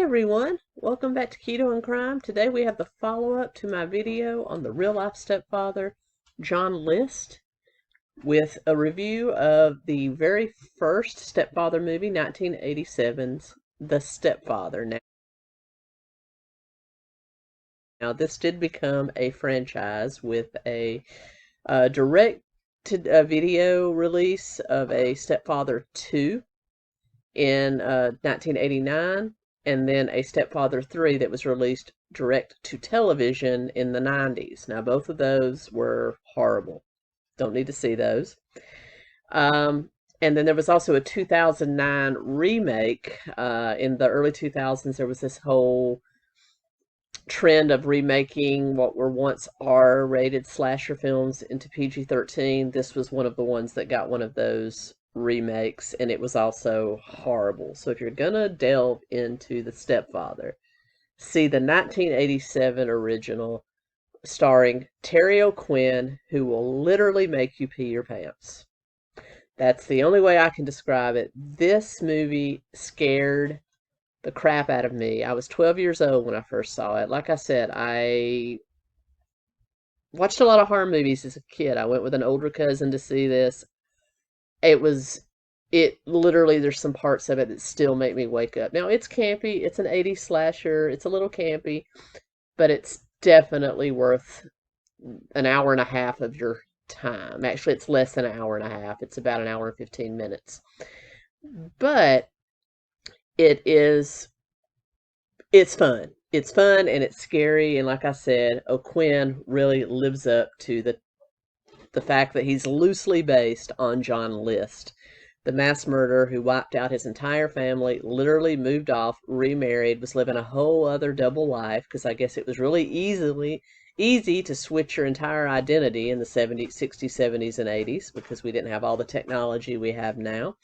everyone, welcome back to Keto and Krime. Today we have the follow-up to my video on the real-life stepfather, John 𝗏𝗏, with a review of the very first stepfather movie, 1987's The Stepfather. Now this did become a franchise with a direct-to-video release of a Stepfather 2 in 1989. And then a Stepfather 3 that was released direct to television in the 90s. Now, both of those were horrible. Don't need to see those. And then there was also a 2009 remake. In the early 2000s, there was this whole trend of remaking what were once R-rated slasher films into PG-13. This was one of the ones that got one of those remakes, and it was also horrible. So if you're gonna delve into The Stepfather, see the 1987 original starring Terry O'Quinn, who will literally make you pee your pants. That's the only way I can describe it. This movie scared the crap out of me. I was 12 years old when I first saw it. Like I said, I watched a lot of horror movies as a kid. I went with an older cousin to see this. It literally, there's some parts of it that still make me wake up. Now, it's campy. It's an 80s slasher. It's a little campy, but it's definitely worth an hour and a half of your time. Actually, it's less than an hour and a half. It's about an hour and 15 minutes. But it's fun. It's fun and it's scary. And like I said, O'Quinn really lives up to the fact that he's loosely based on John 𝗏𝗏, the mass murderer who wiped out his entire family, literally moved off, remarried, was living a whole other double life, because I guess it was really easy to switch your entire identity in the 60s, 70s, and 80s, because we didn't have all the technology we have now,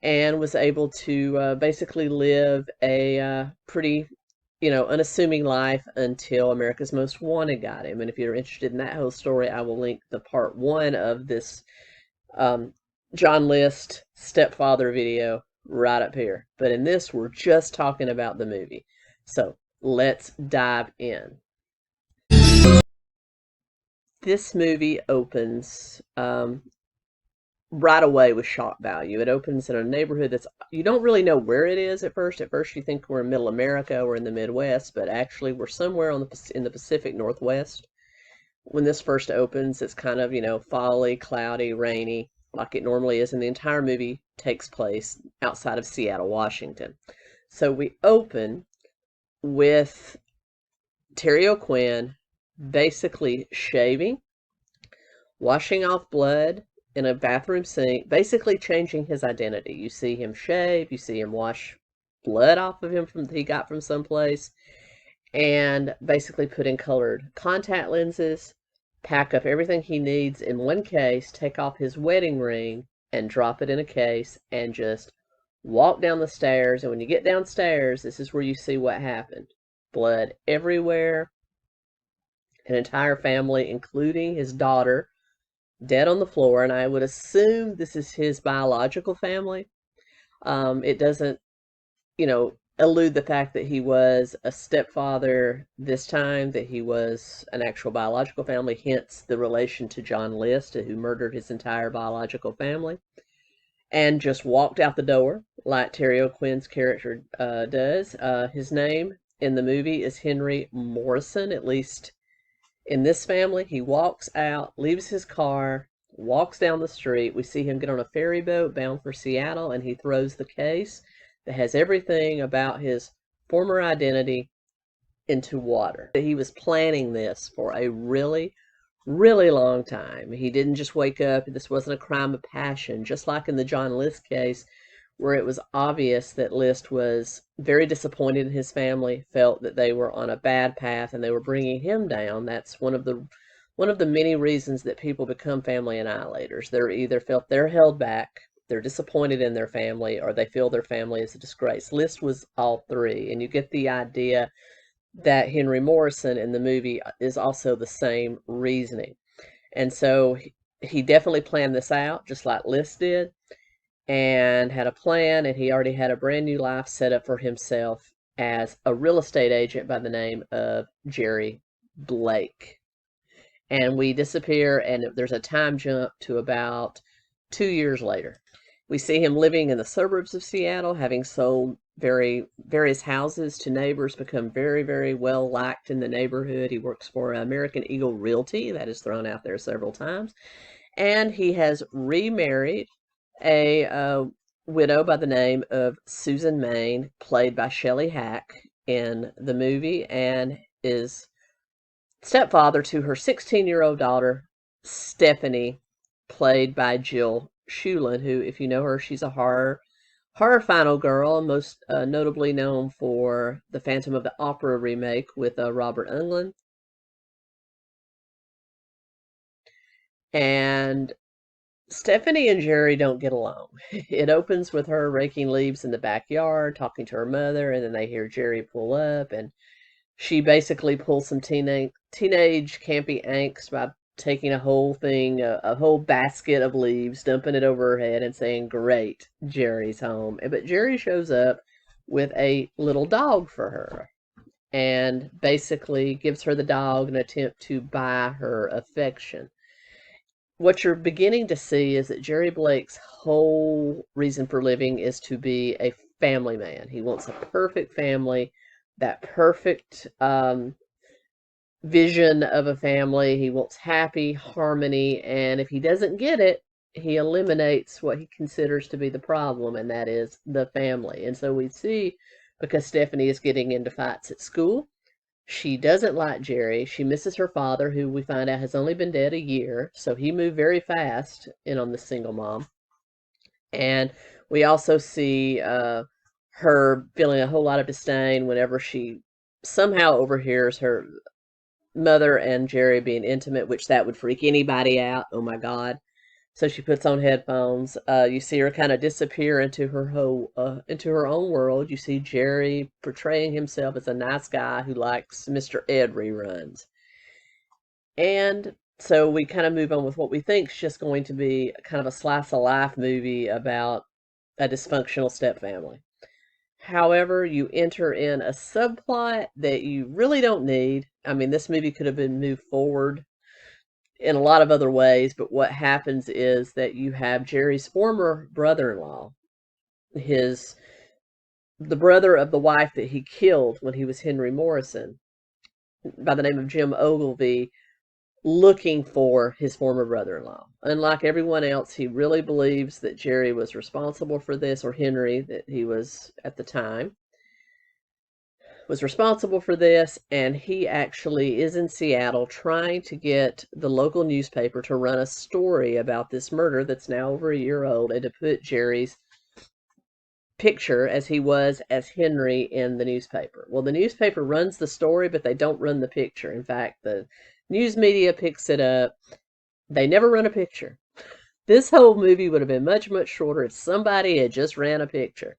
and was able to basically live a pretty unassuming life until America's Most Wanted got him. And if you're interested in that whole story, I will link the part 1 of this John 𝗏𝗏 stepfather video right up here. But in this, we're just talking about the movie. So let's dive in. This movie opens right away with shock value. It opens in a neighborhood that's, you don't really know where it is at first. At first you think we're in middle America or in the Midwest, but actually we're somewhere in the Pacific Northwest. When this first opens, it's kind of, foggy, cloudy, rainy, like it normally is, and the entire movie takes place outside of Seattle, Washington. So we open with Terry O'Quinn basically shaving, washing off blood in a bathroom sink, basically changing his identity. You see him shave, you see him wash blood off of him he got from someplace, and basically put in colored contact lenses, pack up everything he needs in one case, take off his wedding ring, and drop it in a case, and just walk down the stairs. And when you get downstairs, this is where you see what happened. Blood everywhere, an entire family, including his daughter, dead on the floor, and I would assume this is his biological family. It doesn't, elude the fact that he was a stepfather this time, that he was an actual biological family, hence the relation to John 𝗏𝗏, who murdered his entire biological family, and just walked out the door like Terry O'Quinn's character does. His name in the movie is Henry Morrison, at least in this family. He walks out, leaves his car, walks down the street. We see him get on a ferry boat bound for Seattle, and he throws the case that has everything about his former identity into water. He was planning this for a really, really long time. He didn't just wake up. This wasn't a crime of passion, just like in the John 𝗏𝗏 case, where it was obvious that 𝗏𝗏 was very disappointed in his family, felt that they were on a bad path and they were bringing him down. That's one of the many reasons that people become family annihilators. They're either felt they're held back, they're disappointed in their family, or they feel their family is a disgrace. 𝗏𝗏 was all three, and you get the idea that Henry Morrison in the movie is also the same reasoning. And so he definitely planned this out, just like 𝗏𝗏 did, and had a plan, and he already had a brand new life set up for himself as a real estate agent by the name of Jerry Blake. And we disappear, and there's a time jump to about 2 years later. We see him living in the suburbs of Seattle, having sold various houses to neighbors, become very, very well liked in the neighborhood. He works for American Eagle Realty, that is thrown out there several times. And he has remarried a widow by the name of Susan Main, played by Shelley Hack in the movie, and is stepfather to her 16-year-old daughter, Stephanie, played by Jill Shulen, who, if you know her, she's a horror final girl, most notably known for the Phantom of the Opera remake with Robert Englund. And Stephanie and Jerry don't get along. It opens with her raking leaves in the backyard, talking to her mother, and then they hear Jerry pull up, and she basically pulls some teenage campy angst by taking a whole thing, a whole basket of leaves, dumping it over her head and saying, "Great, Jerry's home." But Jerry shows up with a little dog for her and basically gives her the dog in an attempt to buy her affection. What you're beginning to see is that Jerry Blake's whole reason for living is to be a family man. He wants a perfect family, that perfect vision of a family. He wants happy harmony, and if he doesn't get it, he eliminates what he considers to be the problem, and that is the family. And so we see, because Stephanie is getting into fights at school, she doesn't like Jerry. She misses her father, who we find out has only been dead a year, so he moved very fast in on the single mom. And we also see her feeling a whole lot of disdain whenever she somehow overhears her mother and Jerry being intimate, which that would freak anybody out. Oh my God. So she puts on headphones. You see her kind of disappear into her own world. You see Jerry portraying himself as a nice guy who likes Mr. Ed reruns. And so we kind of move on with what we think is just going to be kind of a slice of life movie about a dysfunctional stepfamily. However, you enter in a subplot that you really don't need. I mean, this movie could have been moved forward in a lot of other ways, but what happens is that you have Jerry's former brother-in-law, the brother of the wife that he killed when he was Henry Morrison, by the name of Jim Ogilvy, looking for his former brother-in-law. Unlike everyone else, he really believes that Jerry was responsible for this, or Henry, that he was at the time, was responsible for this, and he actually is in Seattle trying to get the local newspaper to run a story about this murder that's now over a year old, and to put Jerry's picture as he was as Henry in the newspaper. Well, the newspaper runs the story, but they don't run the picture. In fact, the news media picks it up. They never run a picture. This whole movie would have been much, much shorter if somebody had just ran a picture.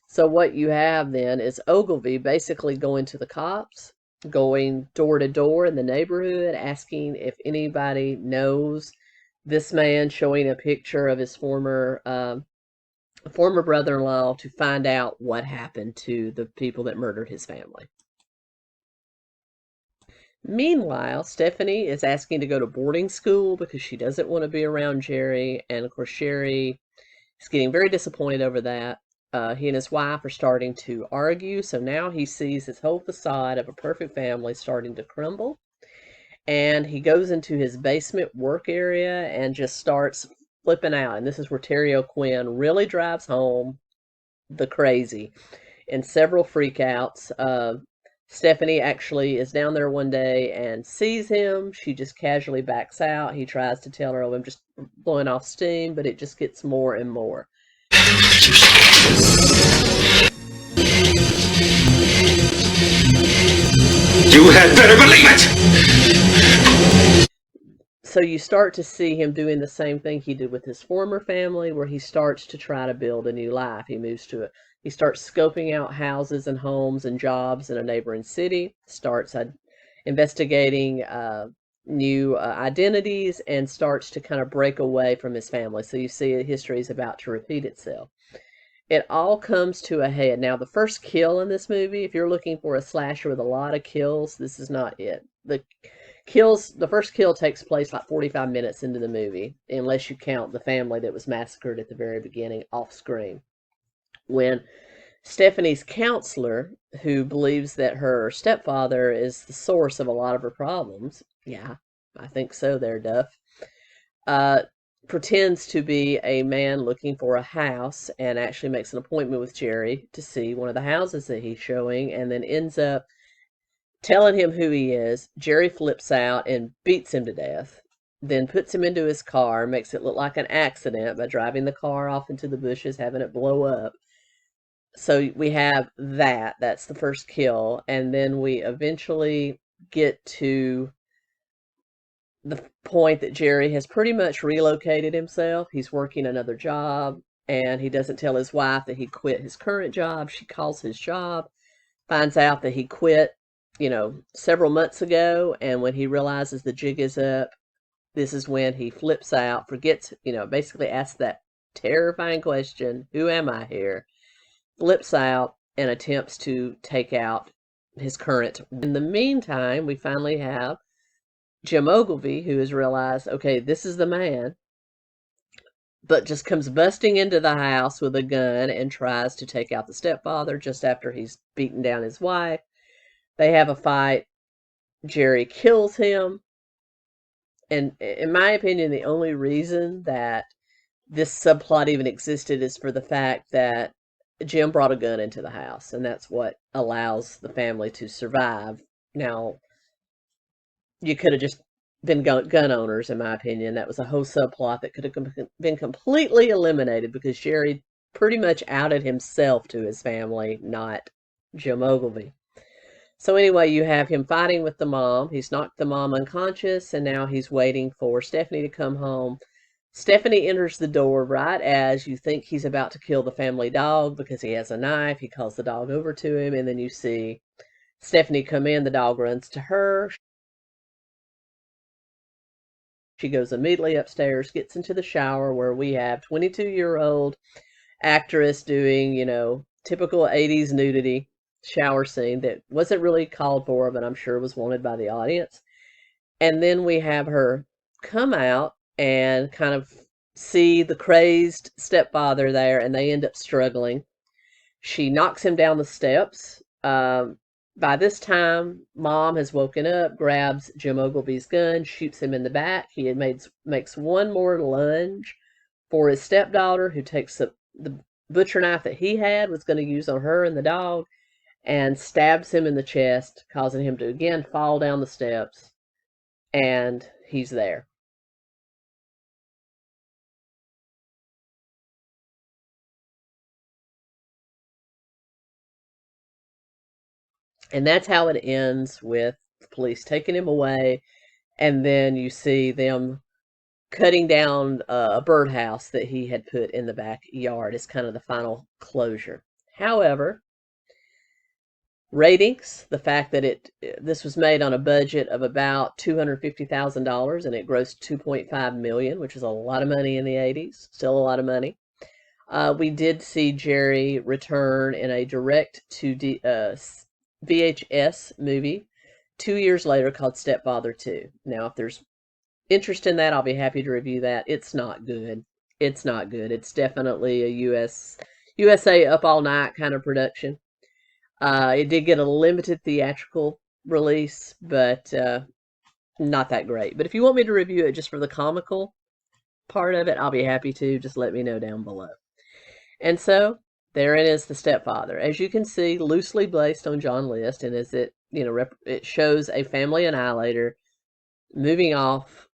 So what you have then is Ogilvy basically going to the cops, going door to door in the neighborhood, asking if anybody knows this man, showing a picture of his former brother-in-law to find out what happened to the people that murdered his family. Meanwhile, Stephanie is asking to go to boarding school because she doesn't want to be around Jerry, and of course Jerry is getting very disappointed over that. He and his wife are starting to argue, so now he sees his whole facade of a perfect family starting to crumble. And he goes into his basement work area and just starts flipping out. And this is where Terry O'Quinn really drives home the crazy in several freakouts. Stephanie actually is down there one day and sees him. She just casually backs out. He tries to tell her, "Oh, I'm just blowing off steam," but it just gets more and more. You had better believe it! So you start to see him doing the same thing he did with his former family, where he starts to try to build a new life. He starts scoping out houses and homes and jobs in a neighboring city, starts investigating new identities, and starts to kind of break away from his family. So you see history is about to repeat itself. it all comes to a head. Now, the first kill in this movie, if you're looking for a slasher with a lot of kills, this is not it. The first kill takes place like 45 minutes into the movie, unless you count the family that was massacred at the very beginning off screen. When Stephanie's counselor, who believes that her stepfather is the source of a lot of her problems, yeah, I think so there, Duff, pretends to be a man looking for a house and actually makes an appointment with Jerry to see one of the houses that he's showing, and then ends up telling him who he is. Jerry flips out and beats him to death, then puts him into his car, makes it look like an accident by driving the car off into the bushes, having it blow up. So we have that. That's the first kill. And then we eventually get to the point that Jerry has pretty much relocated himself. He's working another job, and he doesn't tell his wife that he quit his current job. She calls his job, finds out that he quit, several months ago, and when he realizes the jig is up, this is when he flips out, forgets, basically asks that terrifying question, who am I here? Flips out and attempts to take out his current. In the meantime, we finally have 𝐲𝐿𝐴𝐼𝐿, who has realized, okay, this is the man, but just comes busting into the house with a gun and tries to take out the stepfather just after he's beaten down his wife. They have a fight. Jerry kills him. And in my opinion, the only reason that this subplot even existed is for the fact that Jim brought a gun into the house, and that's what allows the family to survive. Now, you could have just been gun owners, in my opinion. That was a whole subplot that could have been completely eliminated because Jerry pretty much outed himself to his family, not 𝗲𝐿𝐴𝐼𝐿. So anyway, you have him fighting with the mom. He's knocked the mom unconscious, and now he's waiting for Stephanie to come home. Stephanie enters the door right as you think he's about to kill the family dog because he has a knife. He calls the dog over to him, and then you see Stephanie come in. The dog runs to her. She goes immediately upstairs, gets into the shower where we have 22-year-old actress doing, typical 80s nudity shower scene that wasn't really called for, but I'm sure was wanted by the audience. And then we have her come out and kind of see the crazed stepfather there, and they end up struggling. She knocks him down the steps. By this time, mom has woken up, grabs 𝗲𝐿𝐴𝐼𝐿's gun, shoots him in the back. He makes one more lunge for his stepdaughter, who takes the butcher knife that he had, was going to use on her and the dog, and stabs him in the chest, causing him to again fall down the steps, and he's there. And that's how it ends, with the police taking him away, and then you see them cutting down a birdhouse that he had put in the backyard as kind of the final closure. However, ratings, the fact that this was made on a budget of about $250,000 and it grossed $2.5 million, which is a lot of money in the 80s, still a lot of money. We did see Jerry return in a direct-to-VHS movie 2 years later called Stepfather 2. Now, if there's interest in that, I'll be happy to review that. It's not good. It's not good. It's definitely a USA up all night kind of production. It did get a limited theatrical release, but not that great. But if you want me to review it just for the comical part of it, I'll be happy to. Just let me know down below. And so there it is, The Stepfather. As you can see, loosely based on John List, and as it it shows a family annihilator moving off,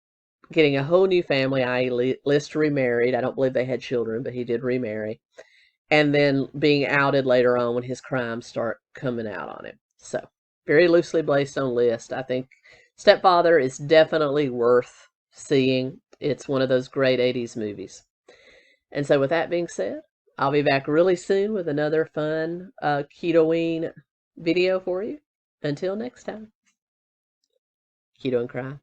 getting a whole new family, i.e. List remarried. I don't believe they had children, but he did remarry. And then being outed later on when his crimes start coming out on him. So, very loosely based on List. I think Stepfather is definitely worth seeing. It's one of those great 80s movies. And so with that being said, I'll be back really soon with another fun Keto-ween video for you. Until next time, Keto and Krime.